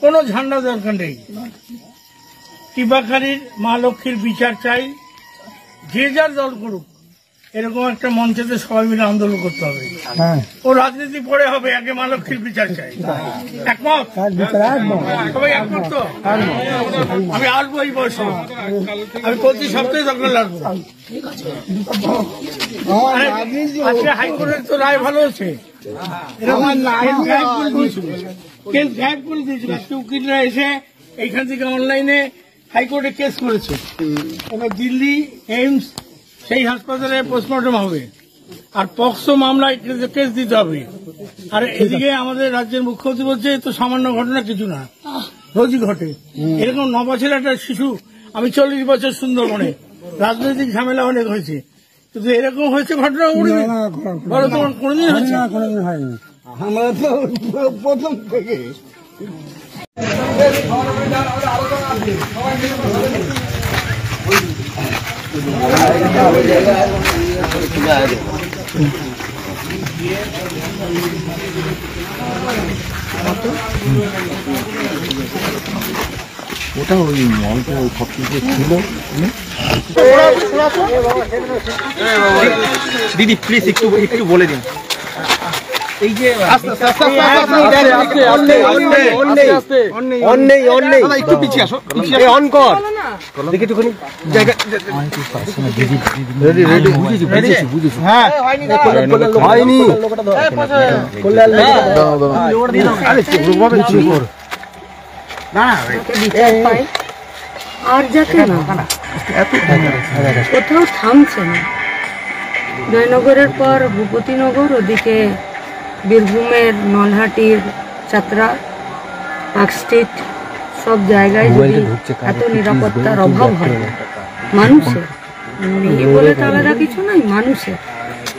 কোনো ঝান্ডা দরকার নেই। টিপাখালীর মা লক্ষ্মীর বিচার চাই, যে যার দল করুক, এরকম একটা মঞ্চেতে সবাই মিলে আন্দোলন করতে হবে। ও রাজনীতি পরে হবে, আগে মা লক্ষ্মীর বিচার চাই। একমত? সবাই একমত তো? আমি আসবো এই বয়সে, আমি প্রতি সপ্তাহে দরকার লাগবো। আজকে হাইকোর্টের তো রায় ভালো হচ্ছে, কেস গায়েব করে দিয়েছিল। আজকে উকিলরা এসে এইখান থেকে অনলাইনে হাইকোর্টে কেস করেছে। এবার দিল্লি এইমস সেই হাসপাতালে পোস্টমর্টম হবে, আর পক্সো মামলায় কেস দিতে হবে। আর এদিকে আমাদের রাজ্যের মুখ্যমন্ত্রী বলছে তো সামান্য ঘটনা কিছু না, রোজই ঘটে। এরকম 9 বছরের একটা শিশু, আমি 40 বছর সুন্দরবনে, রাজনৈতিক ঝামেলা অনেক হয়েছে, কিন্তু এরকম হয়েছে ঘটনা বলো তোমার কোনোদিন হয়েছে? আমরা তো প্রথম থেকে ওটা ওই মলটা ওই সব কিছু ছিল। দিদি প্লিজ একটু একটু বলে দিন। এই যে একটু পিছিয়ে আসো, অন কর দেখি একটুখানি জায়গা। হ্যাঁ হয়নি, আর যাকে না কোথাও থামছে না। জয়নগরের পর ভূপতিনগর, ওদিকে বীরভূমের নলহাটির চাতরা, পার্ক স্ট্রিট, সব জায়গায় যদি এত নিরাপত্তার অভাব হয়, মানুষের নেই বলে তো আলাদা কিছু নাই, মানুষের,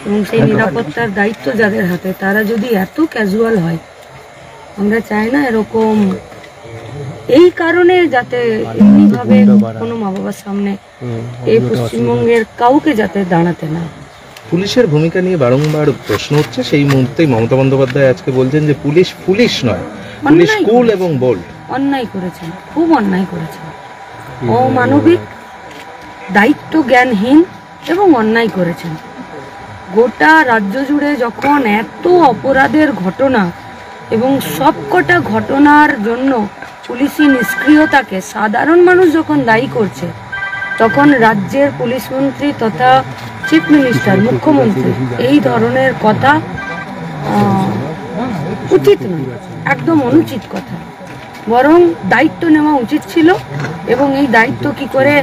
এবং সেই নিরাপত্তার দায়িত্ব যাদের হাতে, তারা যদি এত ক্যাজুয়াল হয়, আমরা চাই না এরকম। এই কারণে যাতে এমনিভাবে কোনো মা বাবার সামনে এই পশ্চিমবঙ্গের কাউকে যাতে দাঁড়াতে না। পুলিশের ভূমিকা নিয়ে বারংবার প্রশ্ন হচ্ছে, সেই মুহূর্তেই মমতা বন্দ্যোপাধ্যায় আজকে বলছেন যে পুলিশ পুলিশ নয়, পুলিশ কুল এবং বোল্ড। অন্যায় করেছেন, খুব অন্যায় করেছেন, অমানবিক, দায়িত্ব জ্ঞানহীন এবং অন্যায় করেছেন। গোটা রাজ্য জুড়ে যখন এত অপরাধের ঘটনা এবং সবকটা ঘটনার জন্য পুলিশি নিষ্ক্রিয়তাকে সাধারণ মানুষ যখন দায়ী করছে, তখন রাজ্যের পুলিশ মন্ত্রী তথা চিফ মিনিস্টার, মুখ্যমন্ত্রী এই ধরনের কথা উচিত নয়, একদম অনুচিত কথা। বরং দায়িত্ব নেওয়া উচিত ছিল, এবং এই দায়িত্ব কি করে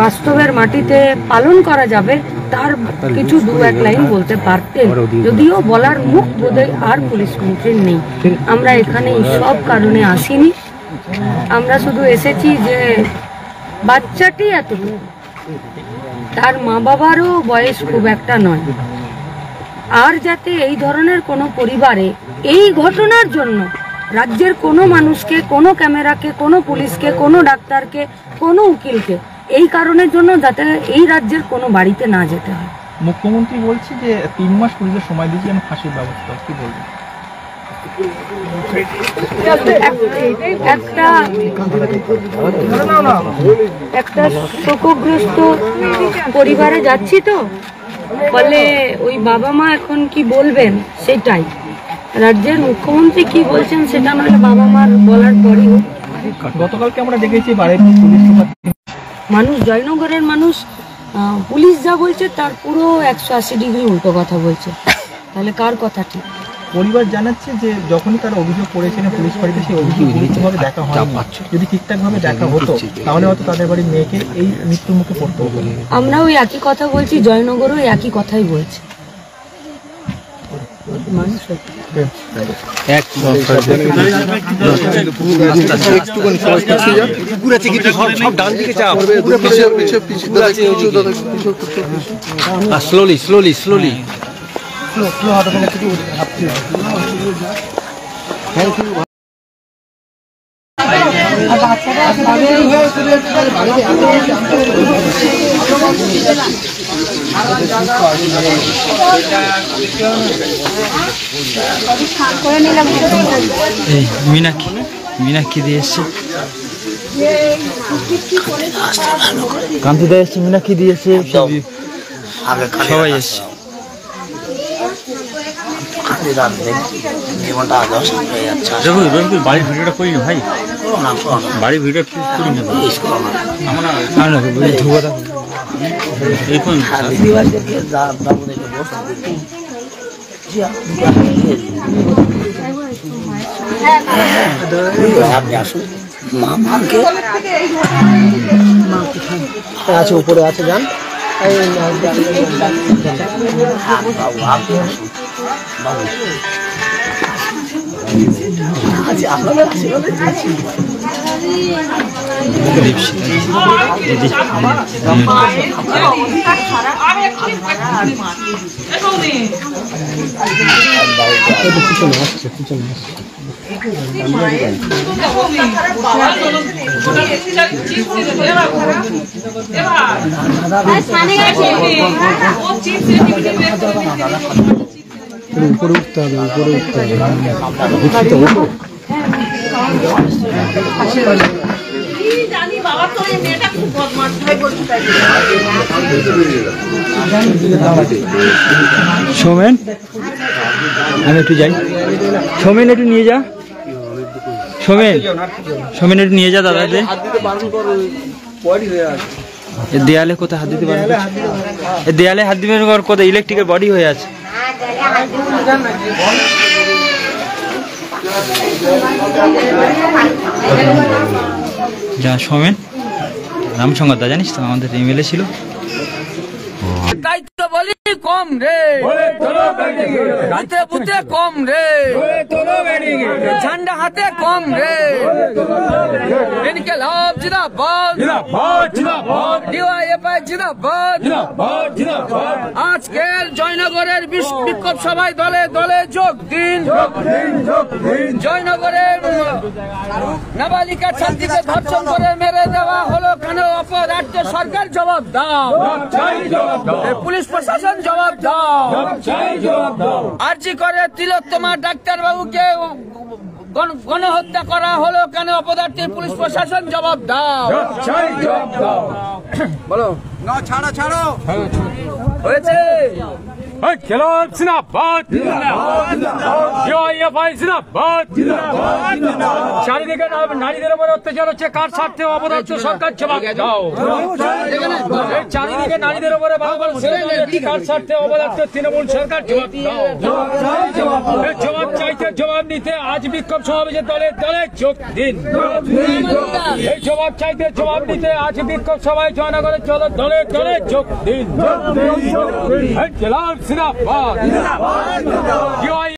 বাস্তবের মাটিতে পালন করা যাবে তার কিছু 2-1 লাইন বলতে পারতেন, যদিও বলার মুখ বোধহয় আর পুলিশ মন্ত্রীর নেই। আমরা এখানে সব কারণে আসিনি, আমরা শুধু এসেছি যে বাচ্চাটি এতটুকু, তার মা বাবারও বয়স খুব একটা নয়, আর যাতে এই ধরনের কোনো পরিবারে এই ঘটনার জন্য রাজ্যের কোনো মানুষকে, কোনো ক্যামেরাকে, কোনো পুলিশকে, কোনো ডাক্তারকে, কোনো উকিলকে এই কারণের জন্য যাতে এই রাজ্যের কোনো বাড়িতে না যেতে হয়। মুখ্যমন্ত্রী বলছে যে 3 মাস পুলিশের সময় দিয়েছি আমি ফাঁসির ব্যবস্থা, কি বলবেন? একটা শোকগ্রস্ত পরিবারে যাচ্ছি তো, ফলে ওই বাবা মা এখন কি বলবেন সেটাই, রাজ্যের মুখ্যমন্ত্রী কি বলছেন সেটা নইলে বাবা মার বলার পরই হোক। গতকালকে আমরা দেখেছি বারেপুর পুলিশ মানুষ, জয়নগরের মানুষ, পুলিশ যা বলছে তার পুরো 180 ডিগ্রি উল্টো কথা বলছে, তাহলে কার কথা ঠিক? পরিবার জানাচ্ছে যে যখনই তারা অভিযোগ করেছেন পুলিশ বাড়িতে, সেই অভিযোগ গুরুত্বভাবে দেখা হয়, যদি ঠিকঠাকভাবে দেখা হতো তাহলে হয়তো তাদের বাড়ির মেয়েকে এই মৃত্যুর মুখে পড়তে হতো। আমরা ওই একই কথা বলছি, জয়নগরও একই কথাই বলছে। স্লোলি মিনাক্ষী মীনাক্ষী দিয়ে এসছে, কান্তিদা এসছে, মীনাক্ষী দিয়ে এসছে, সবাই এসছে। বাড়ির ভিডিওটা করিনি ভাই, বাড়ির ভিডিও করিনি আছে উপরে আছে, যান। উপরে উঠতে হবে, উপরে উঠতে হবে। সৌমেন, আমি একটু যাই। সৌমেন একটু নিয়ে যা, সৌমেন একটু নিয়ে যা দাদাদের। দেয়ালে কোথায় হাত দিতে পারবে? দেয়ালে হাত দিবেন কোথায়? ইলেকট্রিকের বডি হয়ে আছে। যা সৌমেন, রামসংগত দা জানিস তো আমাদের এমএলএ ছিল। দায়িত্ব বলি কম রে, হাতে বুতে কম রে, ঝান্ডা হাতে কম রে, ইনকিলাব জিন্দাবাদ, ডিওয়াইএফআই জিন্দাবাদ। আজকের জয়নগরের বিক্ষোভ সভায় দলে দলে যোগ দিন। জয়নগরের নাবালিকা ছাত্রীকে ধর্ষণ করে মেরে দেওয়া হলো কেন? অপরাজ্য সরকার জবাব দাও, পুলিশ প্রশাসন জবাব দাও। আরজি করে তিলোত্তমা ডাক্তার বাবুকে গণহত্যা করা হলো কেন? অপরাধী পুলিশ প্রশাসন জবাব দাও। বলো না, ছাড়ো হয়েছে। খেলোয়াড় জিন্দাবাদ, ডিওয়াইএফআই জিন্দাবাদ। চারিদিকে নারীদের উপর অত্যাচার হচ্ছে, কার স্বার্থে? অপরাজ্য সরকার জবাব দাও। চারিদিকে নারীদের উপরে কার স্বার্থে? অপরাজ্য তৃণমূল সরকার জবাব দাও। জবাব চাইতে, জবাব নিতে আজ বিক্ষোভ সমাবেশে দলে দলে যোগ দিন। এই জবাব চাইতে, জবাব নিতে আজ বিক্ষোভ সভায় জয়নগরের দলে দলে যোগ দিন। জিন্দাবাদ।